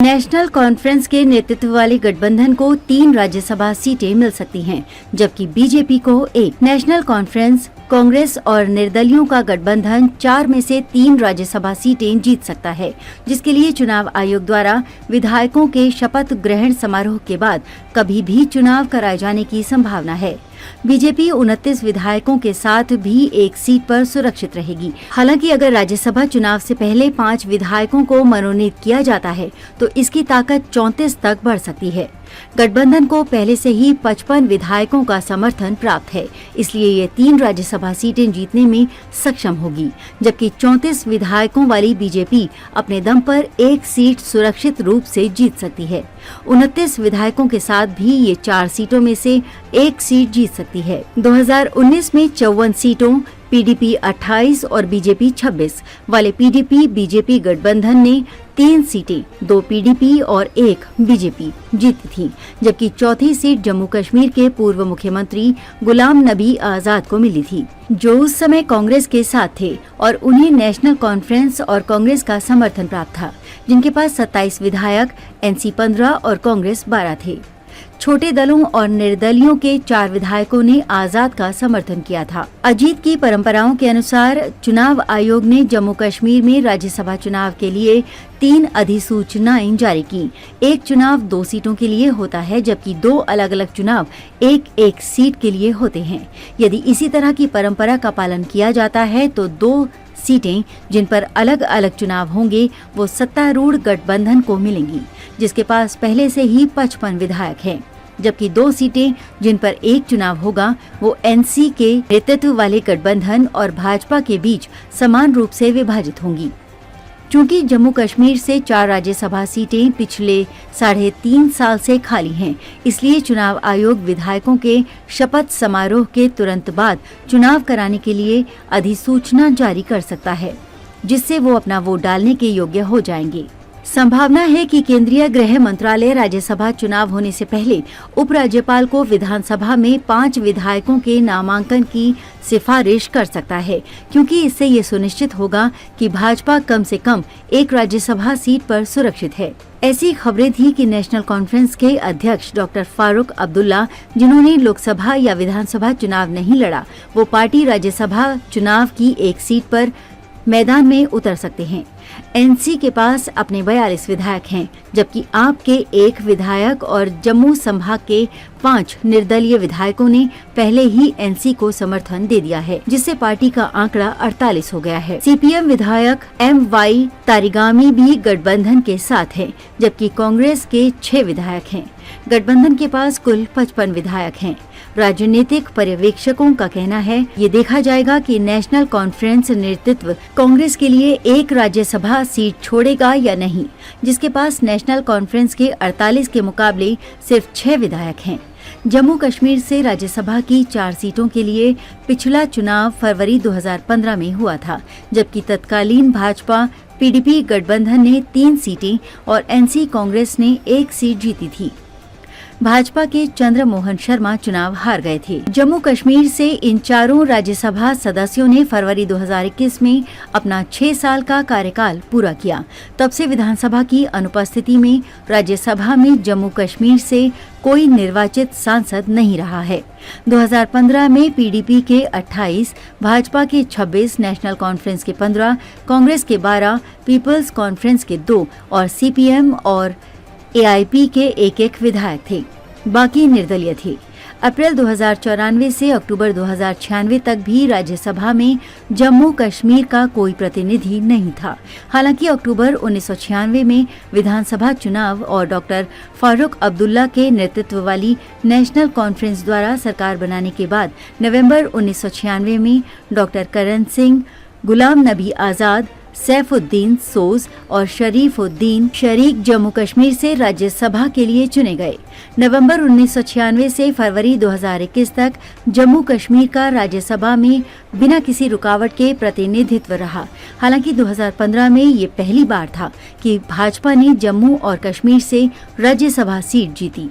National conference के नेतृत्व वाले गठबंधन को 3 राज्यसभा सीटें मिल सकती हैं, जबकि बीजेपी को 1। नेशनल कॉन्फ्रेंस, कांग्रेस और निर्दलियों का गठबंधन 4 में से 3 राज्यसभा सीटें जीत सकता है, जिसके लिए चुनाव आयोग द्वारा विधायकों के शपथ ग्रहण समारोह के बाद कभी भी चुनाव कराए जाने की संभावना है। बीजेपी 29 विधायकों के साथ भी एक सीट पर सुरक्षित रहेगी। हालांकि अगर राज्यसभा चुनाव से पहले 5 विधायकों को मनोनीत किया जाता है तो इसकी ताकत 34 तक बढ़ सकती है। गठबंधन को पहले से ही 55 विधायकों का समर्थन प्राप्त है, इसलिए ये 3 राज्यसभा सीटें जीतने में सक्षम होगी, जबकि 34 विधायकों वाली बीजेपी अपने दम पर एक सीट सुरक्षित रूप से जीत सकती है। 29 विधायकों के साथ भी ये 4 सीटों में से एक सीट जीत सकती है। 2019 में 54 सीटों पीडीपी 28 और बीजेपी 26 वाले पीडीपी बीजेपी गठबंधन ने 3 सीटें 2 पीडीपी और 1 बीजेपी जीती थी, जबकि चौथी सीट जम्मू कश्मीर के पूर्व मुख्यमंत्री गुलाम नबी आजाद को मिली थी, जो उस समय कांग्रेस के साथ थे और उन्हें नेशनल कॉन्फ्रेंस और कांग्रेस का समर्थन प्राप्त था, जिनके पास 27 विधायक, एनसी 15 और कांग्रेस 12 थे। छोटे दलों और निर्दलियों के 4 विधायकों ने आजाद का समर्थन किया था। अजीत की परंपराओं के अनुसार चुनाव आयोग ने जम्मू कश्मीर में राज्यसभा चुनाव के लिए 3 अधिसूचनाएं जारी की। एक चुनाव 2 सीटों के लिए होता है, jabki 2 अलग अलग चुनाव एक सीट के लिए होते हैं। यदि इसी तरह की परंपरा का पालन किया जाता है तो 2 सीटें जिन पर अलग अलग चुनाव होंगे वो सत्तारूढ़ गठबंधन को मिलेंगी, जिसके पास पहले से ही 55 विधायक हैं, जबकि 2 सीटें जिन पर एक चुनाव होगा वो एनसी के नेतृत्व वाले गठबंधन और भाजपा के बीच समान रूप से विभाजित होंगी। चूंकि जम्मू कश्मीर से 4 राज्यसभा सीटें पिछले 3.5 साल से खाली हैं, इसलिए चुनाव आयोग विधायकों के शपथ समारोह के तुरंत बाद चुनाव कराने के लिए अधिसूचना जारी कर सकता है, जिससे वो अपना वोट डालने के योग्य हो जाएंगे। संभावना है कि केंद्रीय गृह मंत्रालय राज्यसभा चुनाव होने से पहले उपराज्यपाल को विधानसभा में 5 विधायकों के नामांकन की सिफारिश कर सकता है, क्योंकि इससे ये सुनिश्चित होगा कि भाजपा कम से कम एक राज्यसभा सीट पर सुरक्षित है। ऐसी खबरें थी कि नेशनल कॉन्फ्रेंस के अध्यक्ष डॉक्टर फारूक अब्दुल्ला, जिन्होंने लोकसभा या विधानसभा चुनाव नहीं लड़ा, वो पार्टी राज्यसभा चुनाव की एक सीट पर मैदान में उतर सकते हैं। एनसी के पास अपने 42 विधायक हैं, जबकि आप के 1 विधायक और जम्मू संभाग के 5 निर्दलीय विधायकों ने पहले ही एनसी को समर्थन दे दिया है, जिससे पार्टी का आंकड़ा 48 हो गया है। सीपीएम विधायक एम.वाई. तारिगामी भी गठबंधन के साथ हैं, जबकि कांग्रेस के 6 विधायक हैं। गठबंधन के पास कुल 55 विधायक हैं। राजनीतिक पर्यवेक्षकों का कहना है ये देखा जाएगा कि नेशनल कॉन्फ्रेंस नेतृत्व कांग्रेस के लिए एक राज्यसभा सीट छोड़ेगा या नहीं, जिसके पास नेशनल कॉन्फ्रेंस के 48 के मुकाबले सिर्फ 6 विधायक हैं। जम्मू कश्मीर से राज्यसभा की 4 सीटों के लिए पिछला चुनाव फरवरी 2015 में हुआ था, जबकि तत्कालीन भाजपा पीडीपी गठबंधन ने 3 सीटें और एनसी कांग्रेस ने 1 सीट जीती थी। भाजपा के चंद्र मोहन शर्मा चुनाव हार गए थे। जम्मू कश्मीर से इन 4 राज्यसभा सदस्यों ने फरवरी 2021 में अपना 6 साल का कार्यकाल पूरा किया। तब से विधानसभा की अनुपस्थिति में राज्यसभा में जम्मू कश्मीर से कोई निर्वाचित सांसद नहीं रहा है। 2015 में पीडीपी के 28, भाजपा के 26, नेशनल कॉन्फ्रेंस के 15, कांग्रेस के 12, पीपल्स कॉन्फ्रेंस के 2 और सीपीएम और एआईपी के 1 विधायक थे, बाकी निर्दलीय थे। अप्रैल 2094 से अक्टूबर 2096 तक भी राज्यसभा में जम्मू कश्मीर का कोई प्रतिनिधि नहीं था। हालांकि अक्टूबर 1996 में विधानसभा चुनाव और डॉक्टर फारूक अब्दुल्ला के नेतृत्व वाली नेशनल कॉन्फ्रेंस द्वारा सरकार बनाने के बाद नवंबर 1996 में डॉक्टर करण सिंह, गुलाम नबी आजाद, सैफुद्दीन सोज और शरीफुद्दीन शरीक जम्मू कश्मीर से राज्यसभा के लिए चुने गए। नवंबर 1996 से फरवरी 2021 तक जम्मू कश्मीर का राज्यसभा में बिना किसी रुकावट के प्रतिनिधित्व रहा। हालांकि 2015 में ये पहली बार था कि भाजपा ने जम्मू और कश्मीर से राज्यसभा सीट जीती।